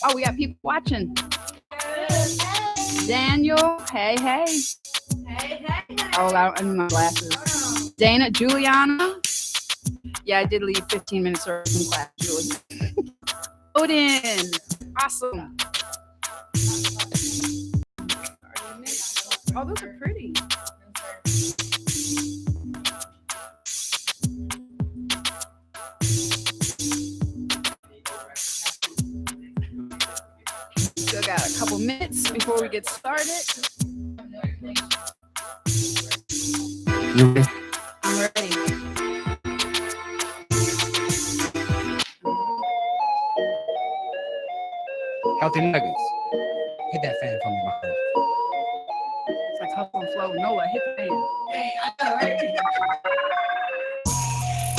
Oh, we got people watching. Daniel, hey. Oh, I need my glasses. Dana, Juliana. Yeah, I did leave 15 minutes early from class, Julie. Odin, awesome. Oh, those are pretty. Still got a couple minutes before we get started. I'm ready. Healthy nuggets. Hit that fan for me, my friend. It's like hustle and flow. Nola, hit the fan.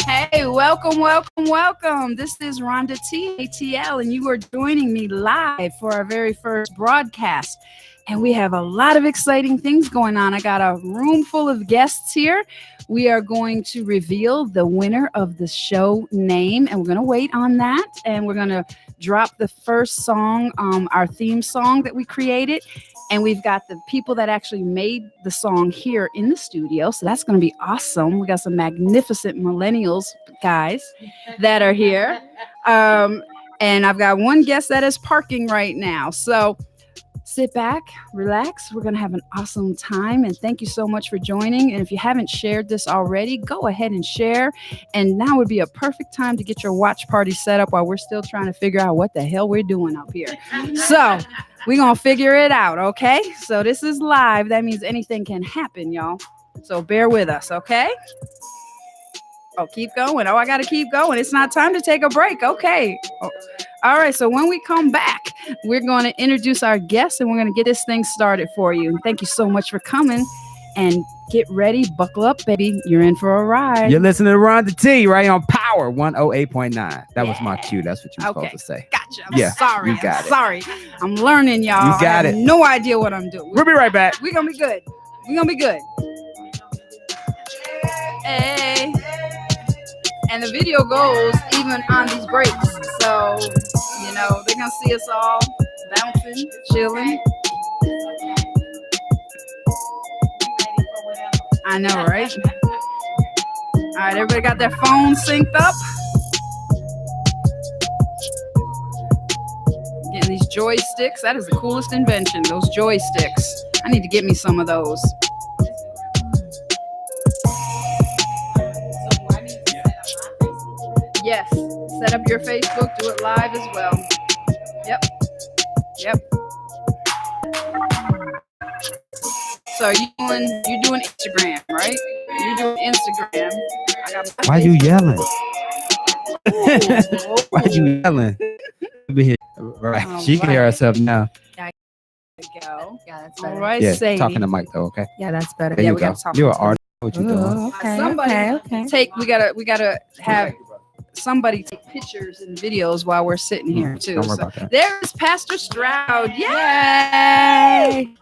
Hey, welcome. This is Rhonda T, ATL, and you are joining me live for our very first broadcast. And we have a lot of exciting things going on. I got a room full of guests here. We are going to reveal the winner of the show name, and we're going to wait on that. And we're going to drop the first song, our theme song that we created. And we've got the people that actually made the song here in the studio. So that's going to be awesome. We got some magnificent millennials guys that are here. And I've got one guest that is parking right now. So sit back, relax. We're going to have an awesome time. And thank you so much for joining. And if you haven't shared this already, go ahead and share. And now would be a perfect time to get your watch party set up while we're still trying to figure out what the hell we're doing up here. So we're going to figure it out, okay? So this is live. That means anything can happen, y'all. So bear with us, okay? Oh, keep going. Oh, I got to keep going. It's not time to take a break. Okay. Oh. All right. So when we come back, we're going to introduce our guests and we're going to get this thing started for you. Thank you so much for coming. And get ready. Buckle up, baby. You're in for a ride. You're listening to Rhonda T right on Power 108.9. That was my cue. That's what you were supposed to say. Gotcha. I'm sorry. You got it. Sorry. I'm learning, y'all. You got it. No idea what I'm doing. We'll be right back. We're going to be good. Hey. And the video goes even on these breaks. So, they're going to see us all bouncing, chilling. I know, right? All right, everybody got their phones synced up. Getting these joysticks. That is the coolest invention, those joysticks. I need to get me some of those. Yes, set up your Facebook, do it live as well. Yep. So you're doing Instagram, right? You're doing Instagram. Why you yelling? Why you yelling? Right. All She can hear herself now. There we go. Yeah, that's better. All right, Yeah, Sadie. talking to Mike though, okay? Yeah, that's better. There Yeah, you we go. gotta talk You're to an artist. What you doing? Okay. Somebody we gotta have somebody take pictures and videos while we're sitting here too. Don't worry So about that. there's Pastor Stroud. Yay!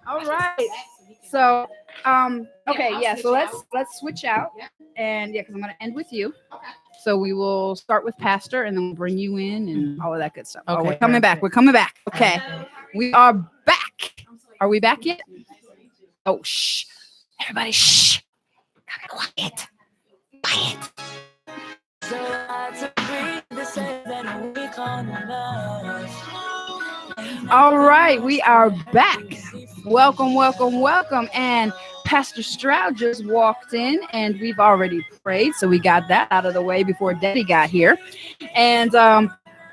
All right. So okay, yeah. So let's switch out, and because I'm gonna end with you. So we will start with Pastor, and then we'll bring you in and all of that good stuff. Okay, We're coming back. Okay, we are back. Are we back yet? Oh, shh! Everybody, shh! Quiet. All right, we are back. Welcome. And Pastor Stroud just walked in, and we've already prayed, so we got that out of the way before Daddy got here. And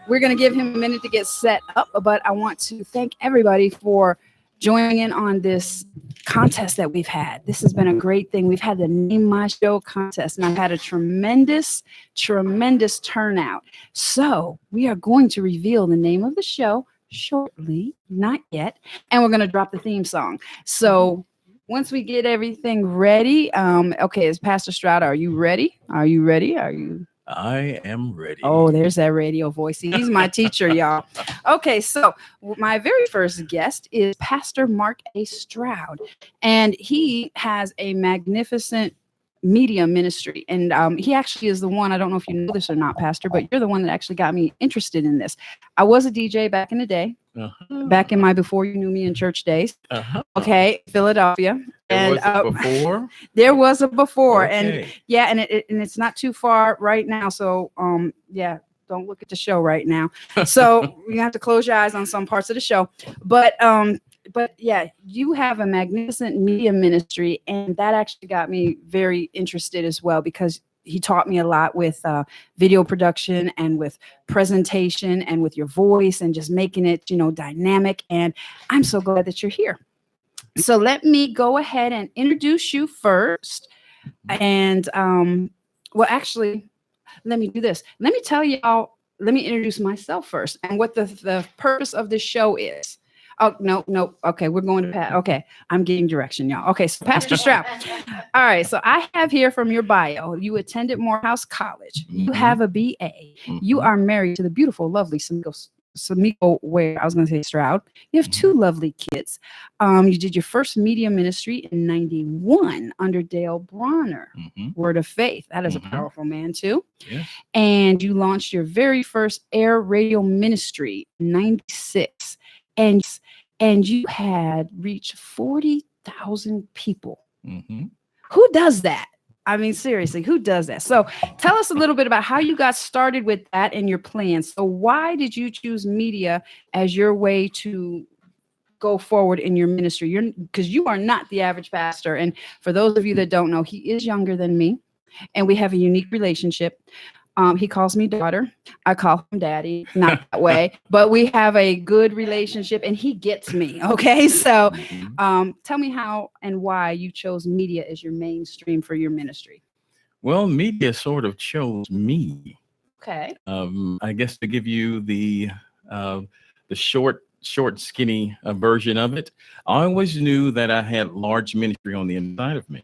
we're going to give him a minute to get set up, but I want to thank everybody for joining in on this contest that we've had. This has been a great thing. We've had the Name My Show contest, and I've had a tremendous turnout. So we are going to reveal the name of the show shortly, not yet, and we're going to drop the theme song. So once we get everything ready, okay, is Pastor Stroud, are you ready? Are you? I am ready. Oh, there's that radio voice. He's my teacher, y'all. Okay, so my very first guest is Pastor Mark A. Stroud, and he has a magnificent media ministry. And he actually is the one, I don't know if you know this or not, Pastor, but you're the one that actually got me interested in this. I was a DJ back in the day, back in my before you knew me in church days. Okay, Philadelphia. There was a before? There was a before. Okay. And yeah, and it's not too far right now. So yeah, don't look at the show right now. So you have to close your eyes on some parts of the show. But yeah, you have a magnificent media ministry, and that actually got me very interested as well, because he taught me a lot with video production and with presentation and with your voice and just making it, dynamic. And I'm so glad that you're here. So let me go ahead and introduce you first. And well, actually, let me do this. Let me tell y'all, let me introduce myself first and what the purpose of this show is. Oh, no. Okay, we're going to Pat. Okay, I'm getting direction, y'all. Okay, so Pastor Stroud. All right, so I have here from your bio, you attended Morehouse College. You have a BA. You are married to the beautiful, lovely Samiko Ware. I was going to say Stroud. You have 2 lovely kids. You did your first media ministry in 91 under Dale Bronner, Word of Faith. That is a powerful man, too. Yeah. And you launched your very first air radio ministry in 96. And you had reached 40,000 people. Who does that? I mean, seriously, who does that? So tell us a little bit about how you got started with that and your plans. So why did you choose media as your way to go forward in your ministry? Because you are not the average pastor. And for those of you that don't know, he is younger than me, and we have a unique relationship. He calls me daughter. I call him daddy, not that way, but we have a good relationship, and he gets me. Okay. So tell me how and why you chose media as your mainstream for your ministry. Well, media sort of chose me. Okay. I guess to give you the short, skinny version of it, I always knew that I had large ministry on the inside of me.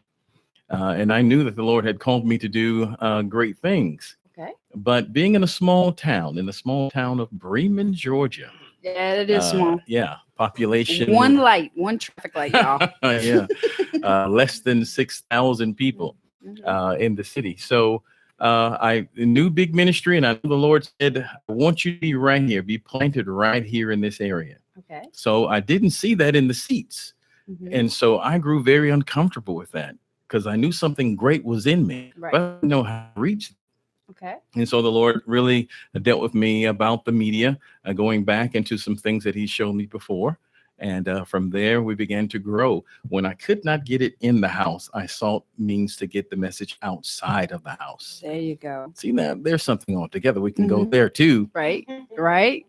And I knew that the Lord had called me to do great things. Okay. But being in the small town of Bremen, Georgia. Yeah, it is small. Yeah. Population. One traffic light, y'all. Yeah. Less than 6,000 people in the city. So I knew big ministry, and I knew the Lord said, I want you to be right here, be planted right here in this area. Okay. So I didn't see that in the seats. And so I grew very uncomfortable with that, because I knew something great was in me, but I didn't know how to reach it. Okay. And so the Lord really dealt with me about the media, going back into some things that he showed me before. And from there, we began to grow. When I could not get it in the house, I sought means to get the message outside of the house. There you go. See, now there's something altogether. We can go there too. Right.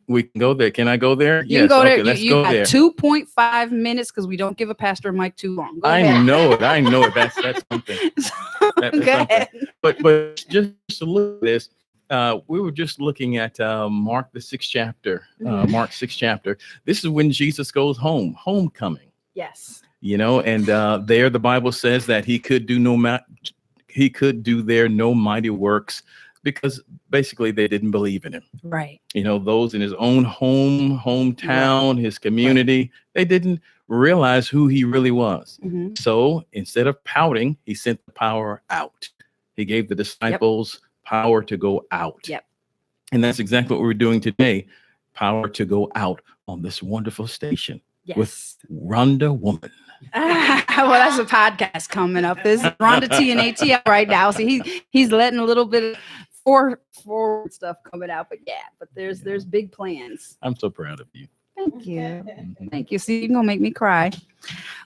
We can go there. Can I go there? You can go there. Let's you go got there. 2.5 minutes, because we don't give a pastor a mic too long. Go I ahead. know it. That's something. That's Go ahead. But just to look at this, we were just looking at Mark the 6th chapter. Mark 6th chapter. This is when Jesus goes home, homecoming. Yes. And there the Bible says that he could do there no mighty works, because basically they didn't believe in him. Right. Those in his own hometown, his community, they didn't realize who he really was. So instead of pouting, he sent the power out. He gave the disciples power to go out. And that's exactly what we're doing today. Power to go out on this wonderful station with Rhonda Woman. Well, that's a podcast coming up. This is Rhonda T and ATL right now. So he's letting a little bit of forward stuff coming out, but there's big plans. I'm so proud of you. Thank you. Thank you. See, you're gonna make me cry.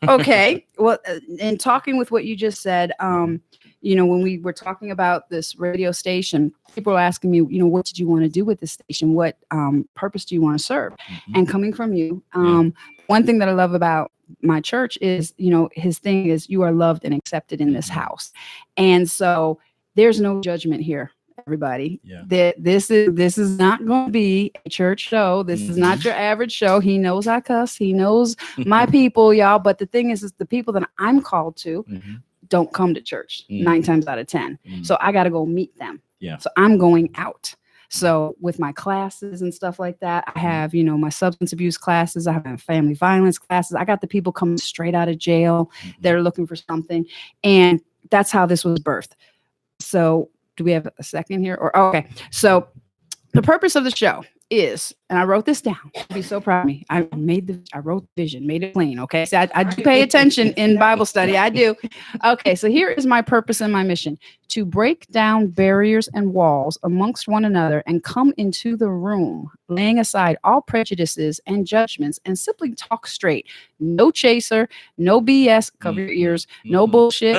Okay. Well, in talking with what you just said, when we were talking about this radio station, people were asking me, what did you want to do with this station? What purpose do you want to serve? And coming from you, one thing that I love about my church is, his thing is, you are loved and accepted in this house. And so there's no judgment here, everybody. This is not going to be a church show. This is not your average show. He knows I cuss. He knows my people, y'all. But the thing is the people that I'm called to don't come to church 9 times out of 10. So I got to go meet them. So I'm going out. So with my classes and stuff like that, I have, my substance abuse classes. I have family violence classes. I got the people coming straight out of jail. They're looking for something. And that's how this was birthed. So do we have a second here? Or okay. So the purpose of the show is, and I wrote this down. You'll be so proud of me. I wrote the vision, made it plain. Okay. So I do pay attention in Bible study. I do. Okay. So here is my purpose and my mission: to break down barriers and walls amongst one another and come into the room, laying aside all prejudices and judgments and simply talk straight. No chaser, no BS, cover your ears, no bullshit,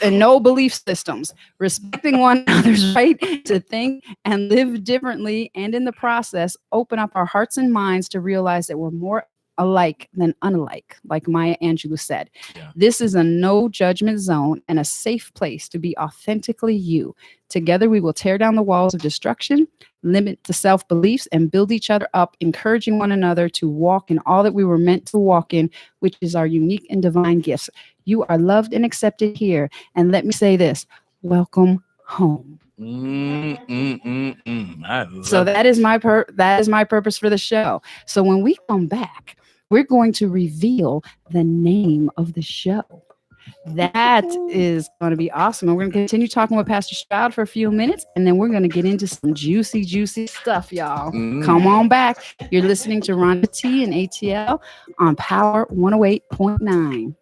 and no belief systems, respecting one another's right to think and live differently, and in the process, open up our hearts and minds to realize that we're more alike than unlike, like Maya Angelou said. Yeah. This is a no judgment zone and a safe place to be authentically you. Together, we will tear down the walls of destruction, limit the self-beliefs, and build each other up, encouraging one another to walk in all that we were meant to walk in, which is our unique and divine gifts. You are loved and accepted here. And let me say this: welcome home. So that is my purpose for the show. So when we come back, we're going to reveal the name of the show. That is going to be awesome. And we're going to continue talking with Pastor Stroud for a few minutes, and then we're going to get into some juicy stuff, y'all. Come on back. You're listening to Rhonda T and ATL on Power 108.9.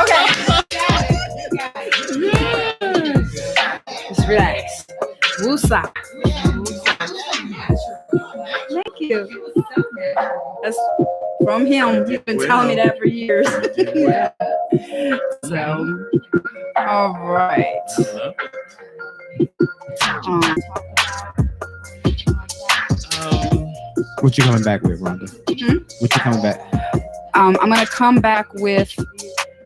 Okay. Just relax. Woosah. Thank you. That's from him. He's been telling me that for years. Yeah. So, all right. What you coming back with, Rhonda? What you coming back? I'm going to come back with,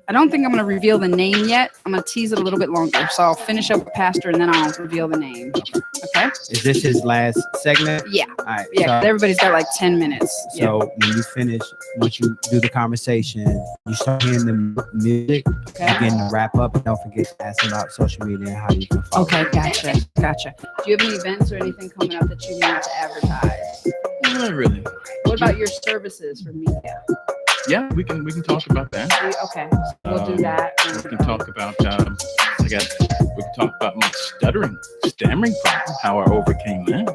I don't think I'm going to reveal the name yet. I'm going to tease it a little bit longer. So I'll finish up with Pastor and then I'll reveal the name. Okay? Is this his last segment? Yeah. All right. Yeah, so, everybody's got like 10 minutes. So when you finish, once you do the conversation, you start hearing the music, begin to wrap up, and don't forget to ask about social media and how you can follow. Okay, gotcha. Do you have any events or anything coming up that you need to advertise? Not really. What about your services for media? Yeah, we can talk about that. Okay, we'll do that. We can talk about we can talk about my stammering problem, how I overcame that.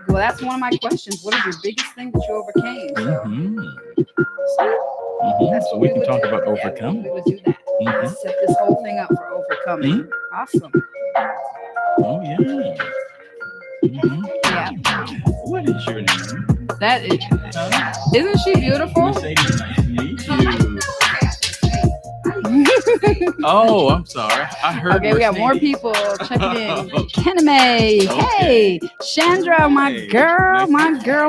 Well, that's one of my questions. What is your biggest thing that you overcame? So we can talk about overcoming. We would do that. Set this whole thing up for overcoming. Awesome. Oh yeah. Yeah. What is your name? That is. Isn't she beautiful? Mercedes, nice to meet you. Oh, I'm sorry. I heard. Okay, Mercedes. We got more people checking in. Kename, hey, Chandra, my girl,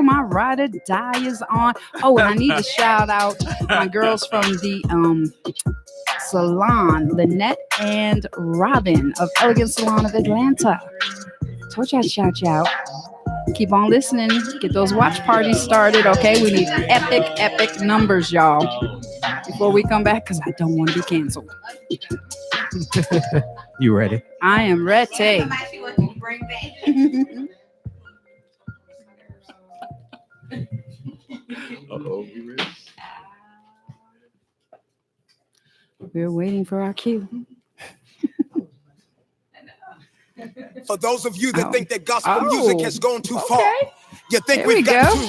my ride or die is on. Oh, and I need to shout out my girls from the salon, Lynette and Robin of Elegant Salon of Atlanta. Told you I'd shout you out. Keep on listening. Get those watch parties started, okay? We need epic numbers, y'all, before we come back, because I don't want to be canceled. You ready? I am ready. We're waiting for our cue. For those of you that think that gospel music has gone too far, you think we've got too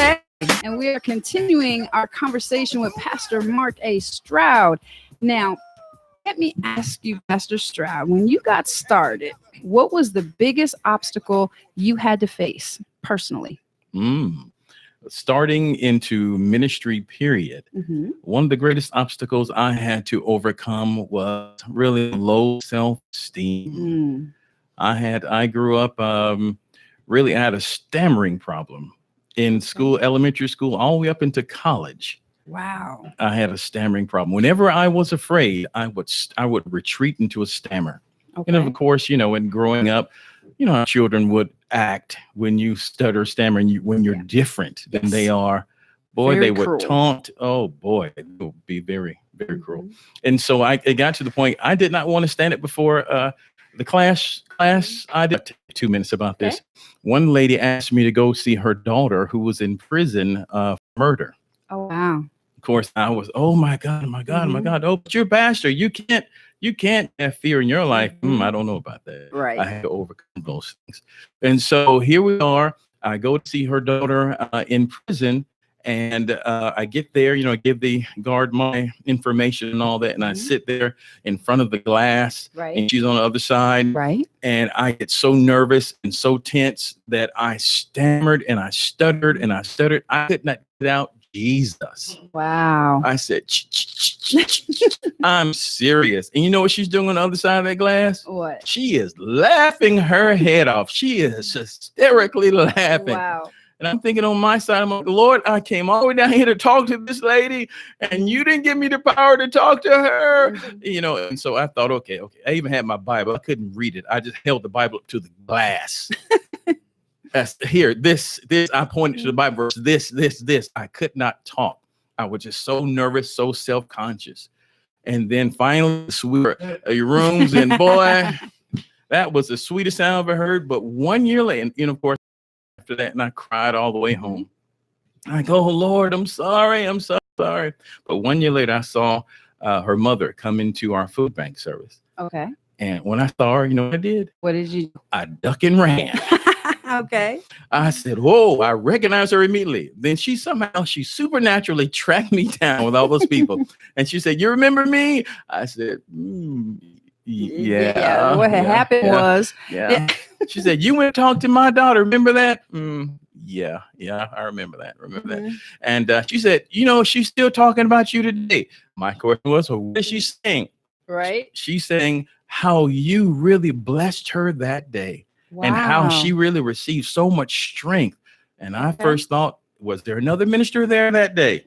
right. And we are continuing our conversation with Pastor Mark A. Stroud. Now, let me ask you, Pastor Stroud, when you got started, what was the biggest obstacle you had to face personally? Starting into ministry period, one of the greatest obstacles I had to overcome was really low self-esteem. I grew up, really I had a stammering problem in school, elementary school, all the way up into college. Wow. I had a stammering problem. Whenever I was afraid, I would retreat into a stammer. And of course, in growing up, how children would act when you stutter, stammer, and when you're different than they are. Boy, very they would cruel. Taunt. Oh boy, it would be very, very cruel. And so it got to the point I did not want to stand it before the class. I did take 2 minutes about this. One lady asked me to go see her daughter who was in prison for murder. Oh, wow. Of course, I was, oh my God, oh my God, oh my God. Oh, but you're a pastor. You can't have fear in your life. I don't know about that. Right. I had to overcome those things. And so here we are. I go to see her daughter in prison. And I get there, give the guard my information and all that. And I sit there in front of the glass. Right. And she's on the other side. Right. And I get so nervous and so tense that I stammered and I stuttered and I stuttered. I could not get out Jesus. Wow. I said, I'm serious. And you know what she's doing on the other side of that glass? What? She is laughing her head off. She is hysterically laughing. Wow. And I'm thinking on my side, I'm like, Lord, I came all the way down here to talk to this lady, and you didn't give me the power to talk to her. And so I thought, okay. I even had my Bible. I couldn't read it. I just held the Bible up to the glass. That's here. This. I pointed to the Bible verse. This. I could not talk. I was just so nervous, so self-conscious. And then finally, we were rooms, and boy, that was the sweetest sound I've ever heard. But 1 year later, and of course, after that, and I cried all the way home. I go, oh, Lord, I'm sorry. I'm so sorry. But 1 year later, I saw her mother come into our food bank service. Okay. And when I saw her, you know what I did? What did you do? I ducked and ran. Okay. I said, whoa, I recognized her immediately. Then she supernaturally tracked me down with all those people. And she said, you remember me? I said, yeah. What had happened was. Yeah. She said, you went to talk to my daughter. Remember that? Yeah, I remember that. And she said, she's still talking about you today. My question was, what is she saying? Right. She's saying how you really blessed her that day. Wow. And how she really received so much strength. And I first thought, was there another minister there that day?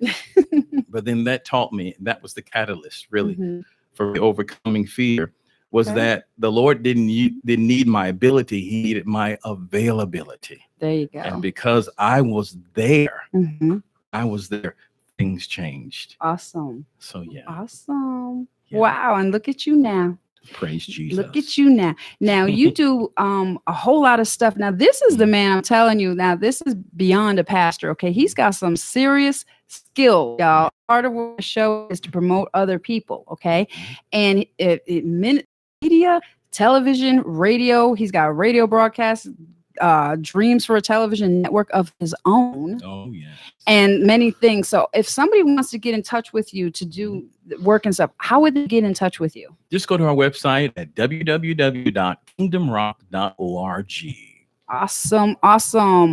But then that taught me, that was the catalyst really for overcoming fear, was that the Lord didn't need my ability. He needed my availability. There you go. And because I was there, things changed. Awesome. So yeah. Awesome. Yeah. Wow. And look at you now. Praise Jesus. Look at you now. Now you do a whole lot of stuff. Now this is the man, I'm telling you. Now this is beyond a pastor. Okay, he's got some serious skill, y'all. Part of what the show is to promote other people. Okay, and media, television, radio. He's got radio broadcasts. Dreams for a television network of his own. Oh yeah. And many things. So if somebody wants to get in touch with you to do work and stuff, how would they get in touch with you? Just go to our website at www.kingdomrock.org. Awesome.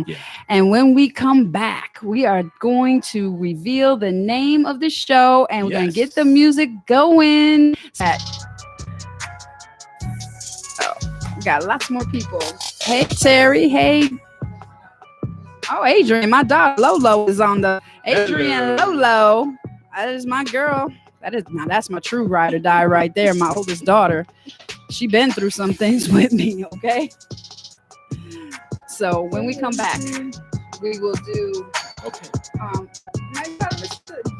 Yeah. And when we come back, we are going to reveal the name of the show, and we're going to get the music going. We got lots more people. Hey, Terry. Hey. Oh, Adrian, my daughter Lolo is on the Adrian Lolo. That is my girl. That's my true ride or die right there. My oldest daughter. She been through some things with me. Okay. So when we come back, we will do. Okay.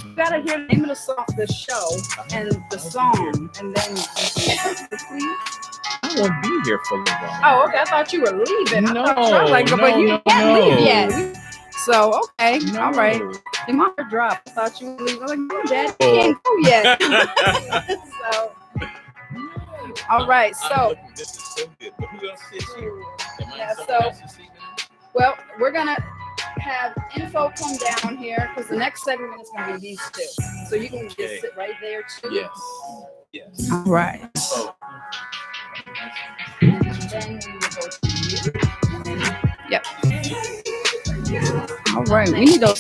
You gotta hear the name of the song, the show, and the song, and then. I won't be here for long. Oh, okay. I thought you were leaving. No, but you can't leave yet. So, okay. No. All right. And my heart dropped. I thought you were leaving. I was like, no, Dad, you can't go yet. So, all right. So, this is so good. But who else sits here? Well, we're going to have info come down here because the next segment is going to be these two. So, you can just sit right there, too. Yes. All right. Then we will go to you. Yep. All right. We need that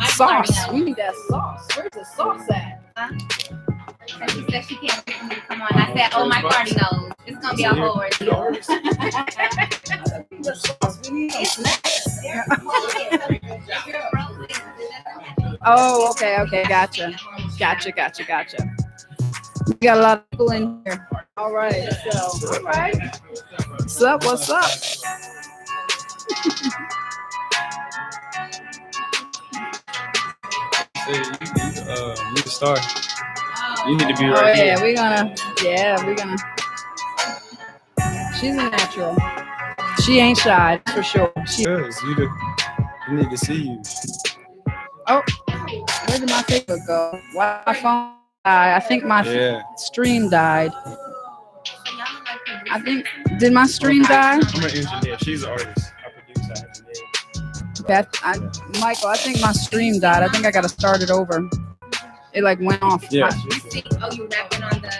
sauce. We need that sauce. Where's the sauce at? And she said she can't wait for me to come on. I said, oh, my party knows. It's going to be a whole ordeal. The sauce. We need some snacks. Oh, okay. Gotcha. We got a lot of people in here. All right. What's up? You need to start. You need to be right here. We're gonna. She's a natural. She ain't shy, for sure. You need to see you. Oh. Where did my Facebook go? Why my phone died? I think my stream died. I think, did my stream die? I'm an engineer. She's an artist. I produce. Okay, Michael, I think my stream died. I think I got to start it over. It like went off. Yeah. Oh, you rapping on the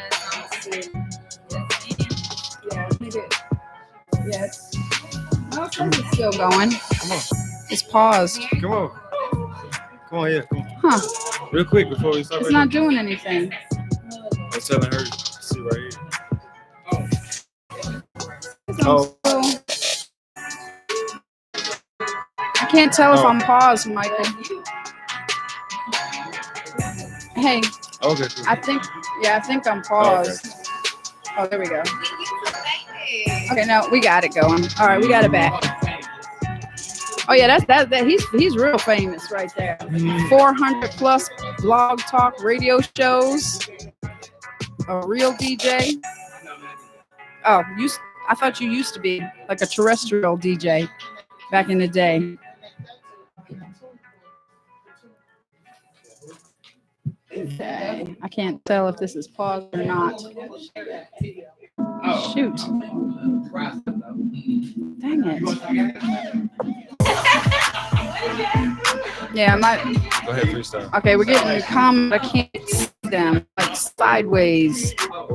Yeah, I think it. Yes. Oh, it's still going. Come on. It's paused. Come on. Come on here. Come on. Huh. Real quick before we start. It's not doing anything. I'm telling her. See right here. Oh. I can't tell if I'm paused, Michael. Hey. Okay. I think I'm paused. Oh, there we go. Okay, no, we got it going. All right, we got it back. Oh yeah, that he's real famous right there. 400 plus blog talk radio shows. A real DJ. Oh, I thought you used to be like a terrestrial DJ back in the day. Okay, I can't tell if this is paused or not. Shoot. Dang it. Yeah, Go ahead, freestyle. okay, we're getting comments. I can't see them, like sideways. I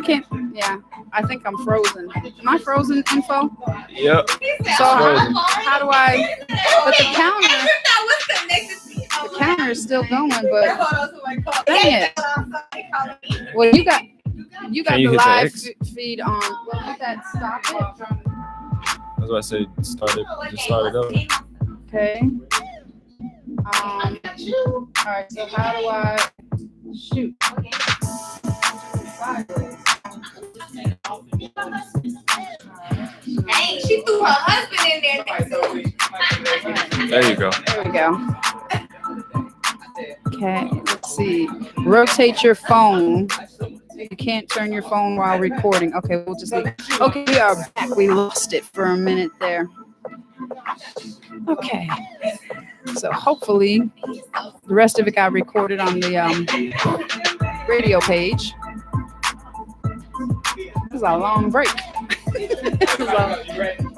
can't, yeah, I think I'm frozen. Am I frozen, info? Yep. So how do I, but the counter is still going, but dang it. Well, you got the live feed on. Well, hit that stop it. I was about to say, just start it up. Okay. All right, so how do I shoot? Hey, she threw her husband in there. There you go. There we go. Okay, let's see. Rotate your phone. You can't turn your phone while recording. Okay, we'll just leave. Okay, we are back. We lost it for a minute there. Okay. So hopefully the rest of it got recorded on the radio page. This is a long break.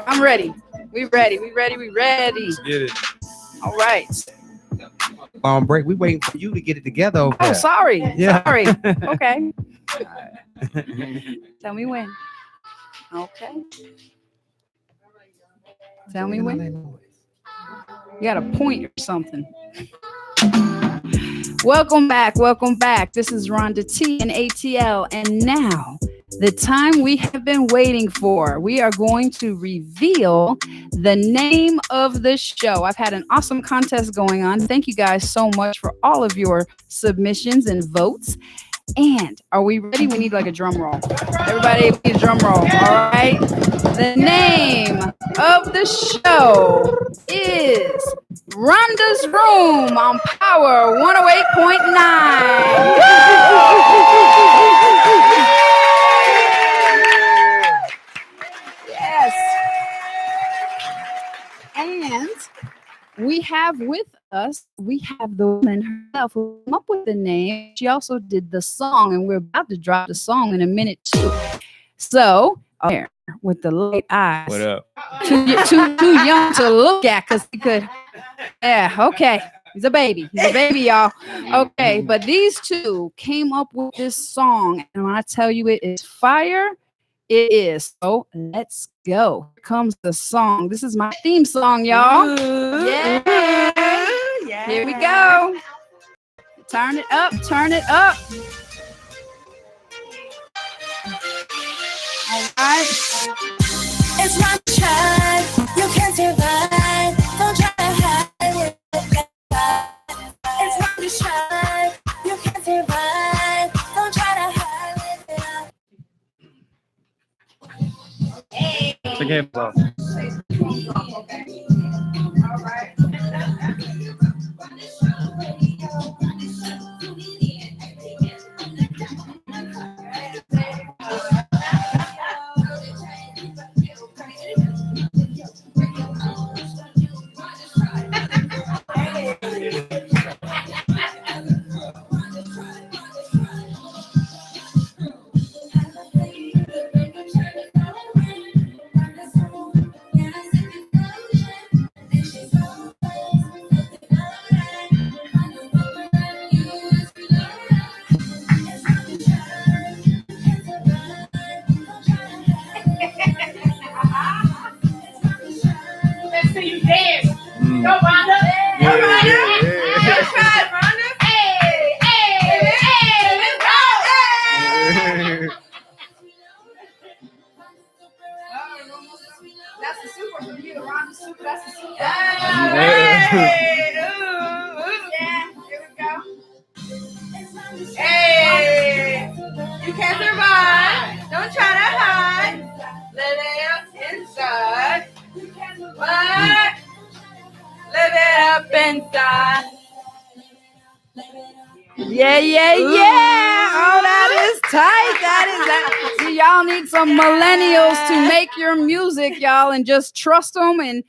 I'm ready. We ready. Let's get it. All right. Break. We waiting for you to get it together. Over Oh, there. sorry. Yeah. Sorry. Okay. Tell me when. Okay. Tell me when. You got a point or something. Welcome back. This is Rhonda T and ATL. And now, the time we have been waiting for. We are going to reveal the name of the show. I've had an awesome contest going on. Thank you guys so much for all of your submissions and votes. And are we ready? We need like a drum roll. Everybody, we need a drum roll. All right. The name of the show is Rhonda's Room on Power 108.9. Yes. And we have with us, we have the woman herself who came up with the name. She also did the song, and we're about to drop the song in a minute too. So, here with the light eyes. What up? Too young to look at because he could. Yeah, okay. He's a baby, y'all. Okay, but these two came up with this song, and when I tell you it is fire, it is. So let's go. Here comes the song. This is my theme song, y'all. Yeah. Here we go. Turn it up. All right. It's my child. You can't survive. Don't try to hide it. It's my child. You can't survive. Don't try to hide it. Hey. The game's off. All right. Hey, ooh, yeah, here we go. Hey, you can't survive. Don't try to hide. Live it up inside. What? Live it up inside. Yeah. Oh, that is tight. That is that. See, y'all need some millennials to make your music, y'all, and just trust them. And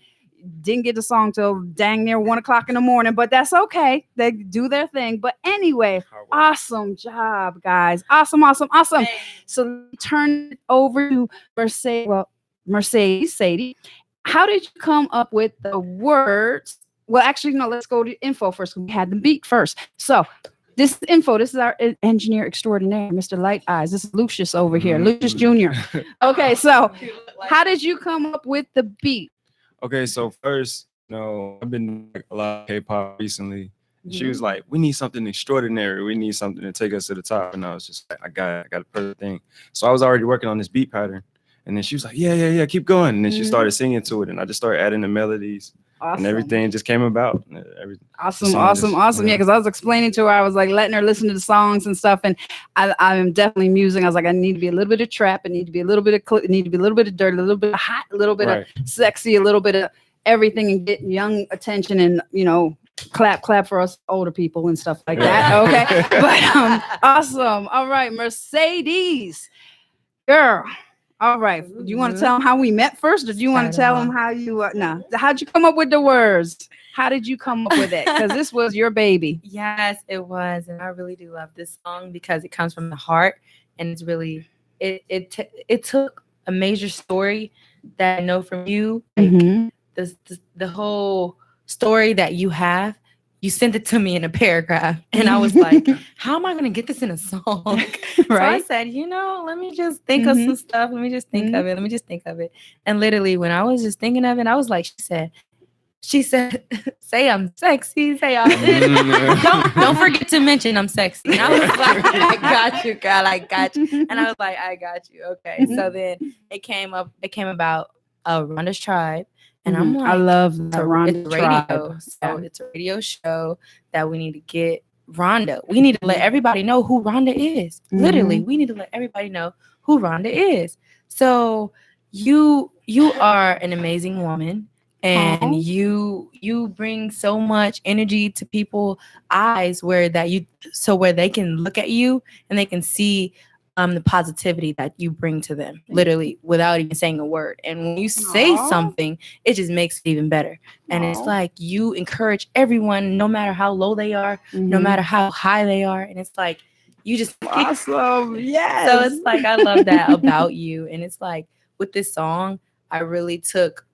didn't get the song till dang near 1 o'clock in the morning, but that's okay. They do their thing. But anyway, awesome job, guys. Awesome. So turn it over to Mercedes, Sadie. How did you come up with the words? Well, actually, no, let's go to info first. We had the beat first. So this is info. This is our engineer extraordinaire, Mr. Light Eyes. This is Lucius over here, Lucius Jr. Okay, so how did you come up with the beat? Okay, so first, I've been doing a lot of K-pop recently. She was like, "We need something extraordinary. We need something to take us to the top." And I was just like, "I got a perfect thing." So I was already working on this beat pattern, and then she was like, "Yeah, keep going." And then she started singing to it, and I just started adding the melodies. Awesome. And everything just came about. Awesome. Yeah, because I was explaining to her, I was like letting her listen to the songs and stuff, and I'm definitely musing. I was like, I need to be a little bit of trap, it need to be a little bit of it need to be a little bit of dirt, a little bit of hot, a little bit of sexy, a little bit of everything, and get young attention, and clap for us older people and stuff like that. Okay, but awesome. All right, Mercedes, girl. All right. Do you want to tell them how we met first, or do you want to tell them how you? No. How'd you come up with the words? How did you come up with it? Because this was your baby. Yes, it was, and I really do love this song because it comes from the heart, and it's really it took a major story that I know from you, like the whole story that you have. You sent it to me in a paragraph, and I was like, how am I going to get this in a song? Right. So I said, let me just think of some stuff. Let me just think of it. And literally, when I was just thinking of it, I was like, she said, say I'm sexy. Say don't forget to mention I'm sexy. And I was like, I got you, girl. I got you. And I was like, I got you. Okay. So then it came about Rhonda's Tribe. And I'm like, I love the Rhonda radio. So it's a radio show that we need to get Rhonda. We need to let everybody know who Rhonda is. Literally, we need to let everybody know who Rhonda is. So you are an amazing woman, and you bring so much energy to people's eyes where they can look at you and they can see the positivity that you bring to them, literally without even saying a word. And when you say something, it just makes it even better. And it's like you encourage everyone, no matter how low they are, no matter how high they are. And it's like you just awesome. Yes. So it's like I love that about you. And it's like with this song, I really took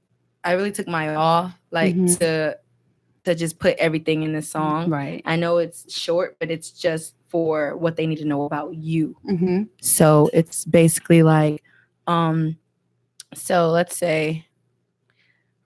my all to just put everything in this song. Right. I know it's short, but it's just for what they need to know about you. So it's basically like, so let's say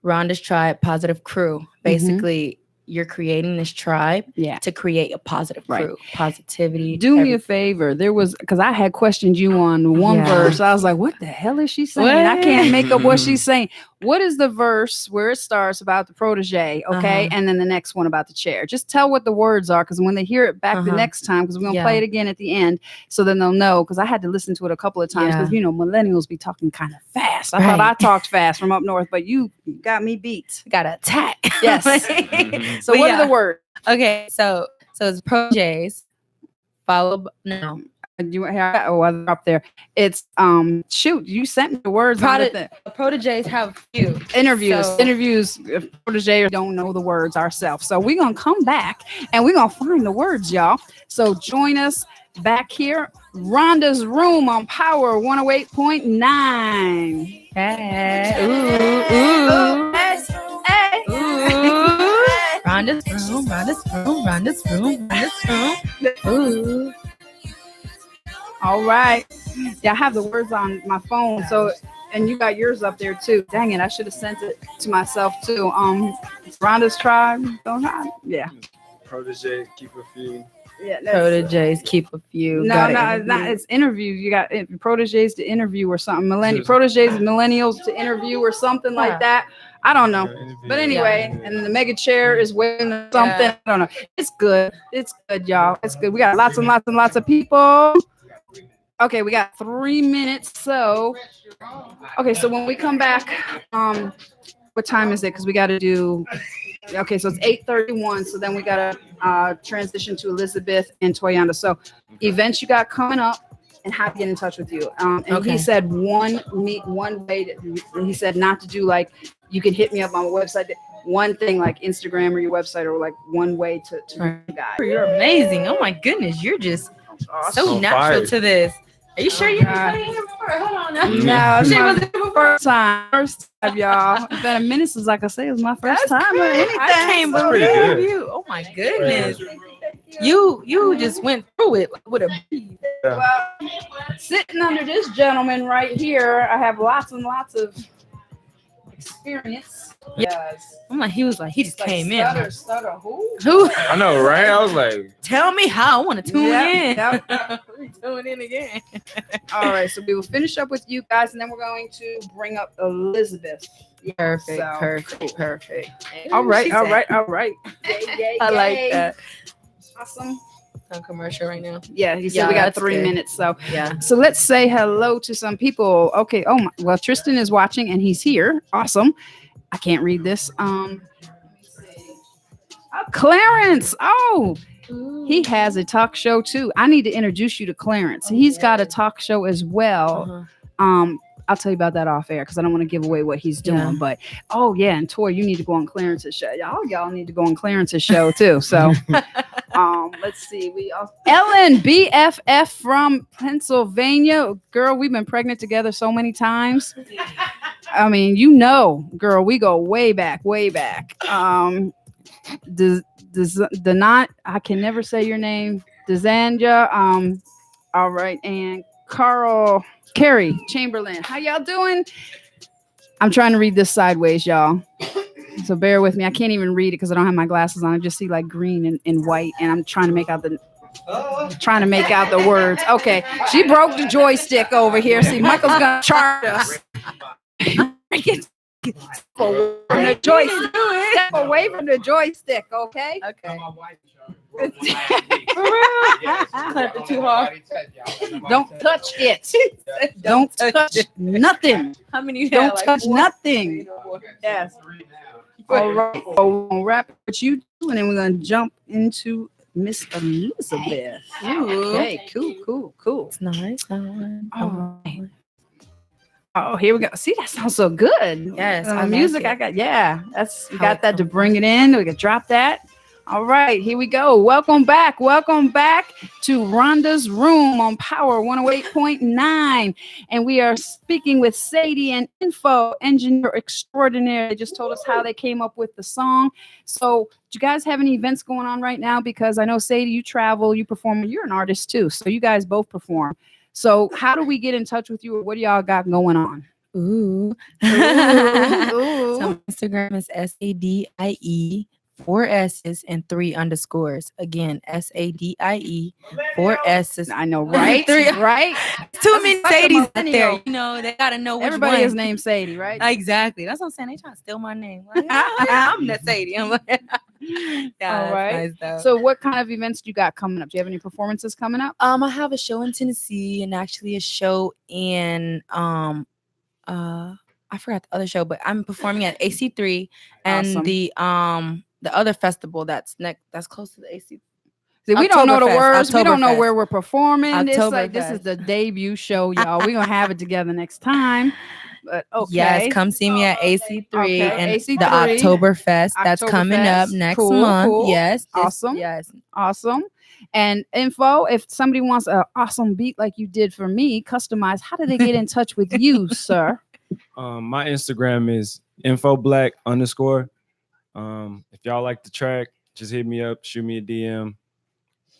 Rhonda's Tribe, Positive Crew. Basically, you're creating this tribe to create a positive crew, positivity. Do me a favor. There was, because I had questioned you on one verse. I was like, what the hell is she saying? I can't make up what she's saying. What is the verse where it starts about the protege, okay? And then the next one about the chair. Just tell what the words are, because when they hear it back the next time, because we're going to play it again at the end, so then they'll know, because I had to listen to it a couple of times, because, millennials be talking kind of fast. I thought I talked fast from up north, but you got me beat. Got to attack. Yes. So what are the words? Okay, so it's proteges, followed you up there. It's shoot, you sent me the words. Proteges have few interviews. Proteges don't know the words ourselves, so we're gonna come back and we're gonna find the words, y'all. So join us back here, Rhonda's Room on Power 108.9. Hey, Rhonda's room. Ooh. All right. Yeah, I have the words on my phone. So, and you got yours up there too. Dang it, I should have sent it to myself too. Rhonda's Tribe. Yeah. Protege, keep a few. Yeah, proteges, keep a few. No, it's not. It's interviews. You got proteges to interview or something. Proteges, millennials to interview or something like that. I don't know. But anyway, and the mega chair is waiting or something. I don't know. It's good. It's good, y'all. It's good. We got lots and lots and lots of people. Okay, we got 3 minutes. So, okay, so when we come back, what time is it? Because we got to do. Okay, so it's 8:31. So then we got to transition to Elizabeth and Toyanda. So, events you got coming up. And how to get in touch with you. And he said one way he said not to do like you can hit me up on my website. One thing like Instagram or your website or like one way to you guys. You're amazing. Oh my goodness, you're just so natural to this. Are you sure you've been here before? Hold on. No, it's my first time, y'all. It's been a minute since, like I say, it was my first time or anything. I can't believe you. Oh my goodness. You just went through it with a breeze. Well, sitting under this gentleman right here, I have lots and lots of experience. Yes. I'm like, he just came in. Stutter, who? I know, right? I was like, tell me how. I want to tune in. Yep. Tune in again. All right, so we will finish up with you guys, and then we're going to bring up Elizabeth. Perfect. All right. Yay, I like that. Awesome. On commercial right now. Yeah, he said we got 3 good. minutes. So yeah. So let's say hello to some people. Okay. Oh my. Well, Tristan is watching and he's here. Awesome. I can't read this. Clarence. Oh, he has a talk show too. I need to introduce you to Clarence. He's got a talk show as well. I'll tell you about that off air because I don't want to give away what he's doing. Yeah. But and Toy, you need to go on Clarence's show. Y'all need to go on Clarence's show too. So let's see. Ellen BFF from Pennsylvania. Girl, we've been pregnant together so many times. I mean, girl, we go way back. I can never say your name. Desanja. All right, and Carrie Chamberlain. How y'all doing? I'm trying to read this sideways, y'all. So bear with me. I can't even read it because I don't have my glasses on. I just see like green and white, and I'm trying to make out the words. Okay, she broke the joystick over here. See, Michael's gonna charge us. Step away from the joystick, okay? Okay. Too hard. Don't touch it. Don't touch nothing. How many? Don't touch nothing. Yes. All right. We'll wrap what you do, and then we're gonna jump into Miss Elizabeth. Okay. Cool. It's nice. All right. Oh, here we go. See, that sounds so good. Yes. The music I got. Yeah. You got that to bring it in. We can drop that. All right, here we go. Welcome back to Rhonda's Room on Power 108.9. And we are speaking with Sadie and Info Engineer Extraordinaire. They just told us how they came up with the song. So do you guys have any events going on right now? Because I know, Sadie, you travel, you perform, you're an artist too. So you guys both perform. So how do we get in touch with you? What do y'all got going on? Ooh. So Instagram is SADIE. 4 S's and 3 underscores. Again, SADIE, 4 S's. I know, right? 3, right? Too many Sadies out there. You know, they gotta know which everybody one. is named Sadie, right? Exactly. That's what I'm saying. They trying to steal my name. Like, I'm that Sadie. I'm like, yeah, all right. Nice, so, what kind of events do you got coming up? Do you have any performances coming up? I have a show in Tennessee and actually a show in I forgot the other show, but I'm performing at AC3 and the other festival that's close to the AC. See, we don't know the words. We don't know where we're performing. This is the debut show, y'all. We're gonna have it together next time. But okay. Yes, come see me at AC3 and AC3. the Oktoberfest. That's coming up next month. Cool. Yes. Awesome. Yes. Awesome. And Info, if somebody wants an awesome beat like you did for me, customized, how do they get in touch with you, sir? My Instagram is infoblack_. If y'all like the track, just hit me up, shoot me a DM,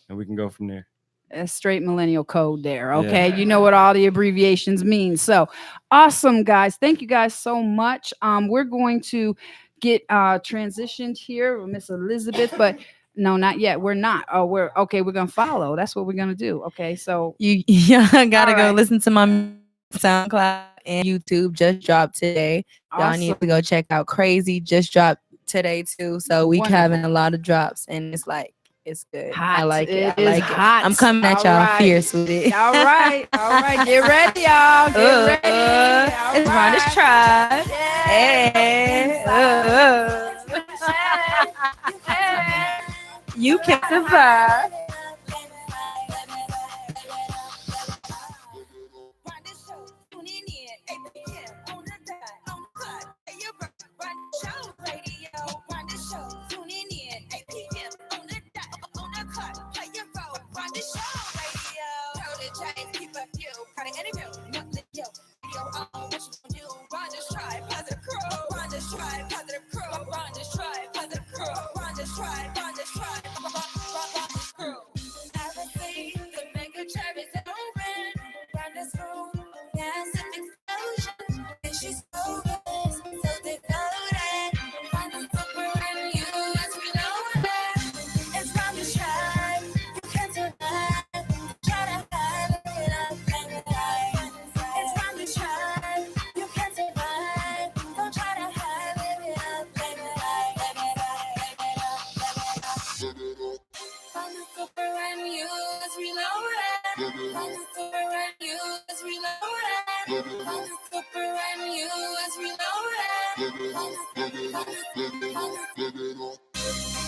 and we can go from there. A straight millennial code there. Okay. Yeah. You know what all the abbreviations mean. So awesome, guys. Thank you guys so much. We're going to get transitioned here with Miss Elizabeth, but no, not yet. We're not. Oh, we're okay. We're going to follow. That's what we're going to do. Okay. So I gotta go listen to my SoundCloud and YouTube. Just dropped today. Y'all Awesome. need to go check out Crazy. Just dropped today too. So we Wonderful. having a lot of drops, and it's like it's good. Hot. I like it. It I is like hot. it. I'm coming at All y'all right. fierce with it. All right. Get ready, y'all. Get ready. All It's Rhonda's right. tribe. Hey. You can survive.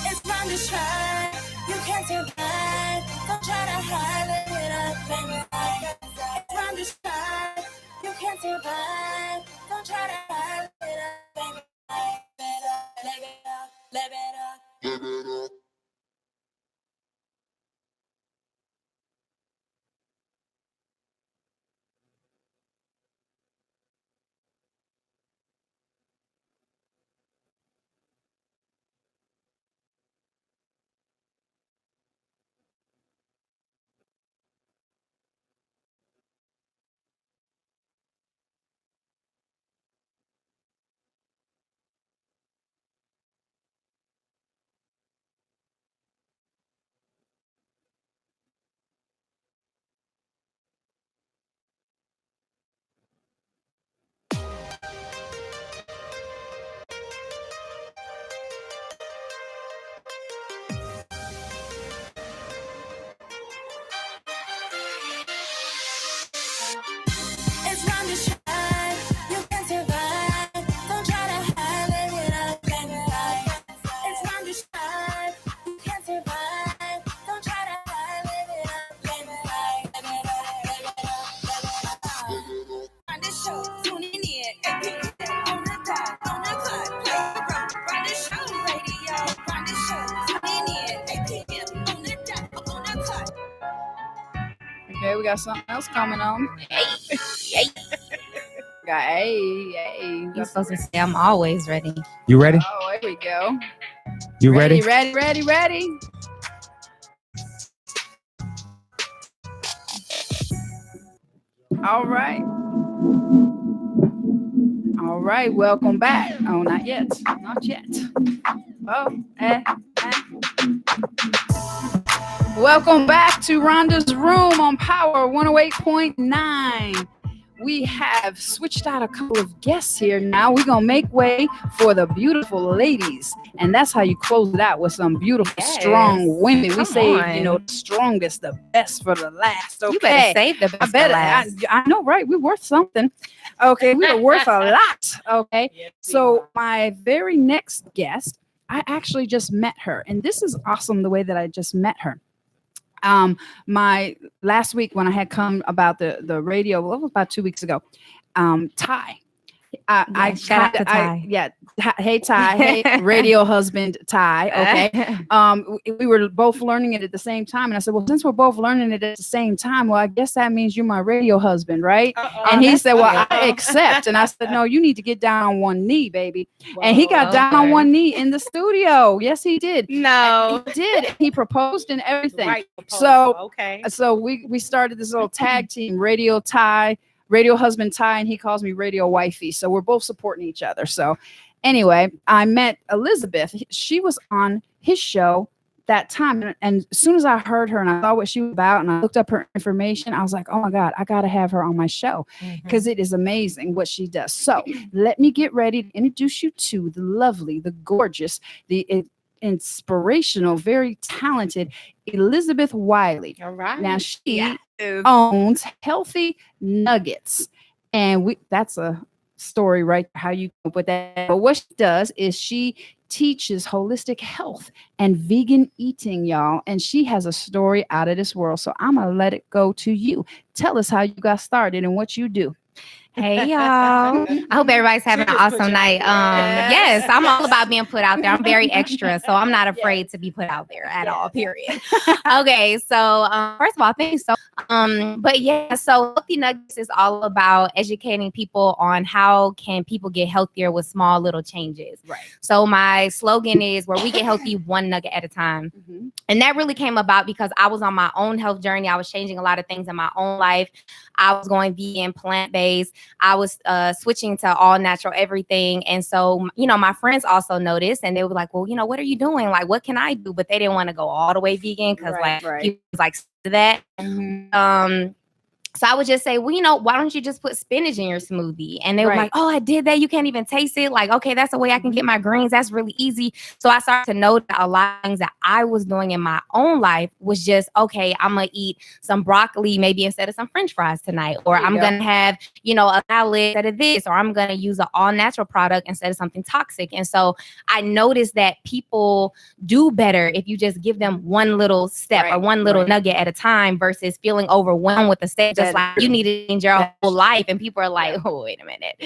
It's time to try. You can't survive. Don't try to hide it up and hide. It's time to try. You can't survive. Don't try to hide it up and hide. Live it up, live it up, live it up. It's time to shine. You can survive. Don't try to hide it up and hide. It's time to shine. You can survive. Don't try to hide it up and hide. On the show, tuning in. On the dot, on the clock, play the rock. On the show, radio. On the show, tuning in. 8 p.m. on the dot, on the clock. Okay, we got something else coming on. Hey. You're supposed to say I'm always ready. You ready? Oh, here we go. You ready? Ready. All right. Welcome back. Oh, not yet. Oh, Welcome back to Rhonda's Room on Power 108.9. We have switched out a couple of guests here. Now we're going to make way for the beautiful ladies. And that's how you close it out, with some beautiful, strong women. We say, the strongest, the best for the last. Okay. You better save the best for last. I know, right? We're worth something. Okay. We are worth a lot. Okay. So my very next guest, I actually just met her. And this is awesome, the way that I just met her. My last week when I had come about the radio, well, it was about 2 weeks ago. Ty, shout out to Ty. Hey Ty, hey radio husband Ty. Okay. We were both learning it at the same time, and I said, well, since we're both learning it at the same time, well, I guess that means you're my radio husband, right? And he said, well, I accept. And I said, no, you need to get down on one knee, baby. And he got down on one knee in the studio. Yes, he did. No, he did. He proposed and everything. Right. So we started this little tag team, Radio Ty, radio husband Ty, and he calls me Radio Wifey. So we're both supporting each other. So anyway, I met Elizabeth. She was on his show that time, and as soon as I heard her and I saw what she was about and I looked up her information, I was like, oh my God, I got to have her on my show because it is amazing what she does. So let me get ready to introduce you to the lovely, the gorgeous, the inspirational, very talented Elizabeth Wiley. All right. Now she owns Healthy Nuggets, and that's a story, right? How you come up with that. But what she does is she teaches holistic health and vegan eating, y'all. And she has a story out of this world. So I'm gonna let it go to you. Tell us how you got started and what you do. Hey y'all. I hope everybody's having an awesome night. Yes, I'm all about being put out there. I'm very extra, so I'm not afraid to be put out there at all, period. Okay, so first of all, thank you so but yeah, so Healthy Nuggets is all about educating people on how can people get healthier with small little changes. Right. So my slogan is where we get healthy one nugget at a time. And that really came about because I was on my own health journey. I was changing a lot of things in my own life. I was going vegan, plant-based. I was switching to all natural everything. And so, you know, my friends also noticed and they were like, well, you know, what are you doing? Like, what can I do? But they didn't want to go all the way vegan because he was like that. So I would just say, well, you know, why don't you just put spinach in your smoothie? And they were like, oh, I did that. You can't even taste it. Like, okay, that's the way I can get my greens. That's really easy. So I started to know that a lot of things that I was doing in my own life was just, okay, I'm going to eat some broccoli maybe instead of some French fries tonight. Or I'm going to have, you know, a salad instead of this. Or I'm going to use an all natural product instead of something toxic. And so I noticed that people do better if you just give them one little step or one little nugget at a time versus feeling overwhelmed with the stage. Just like you need to change your whole life. And people are like, oh, wait a minute.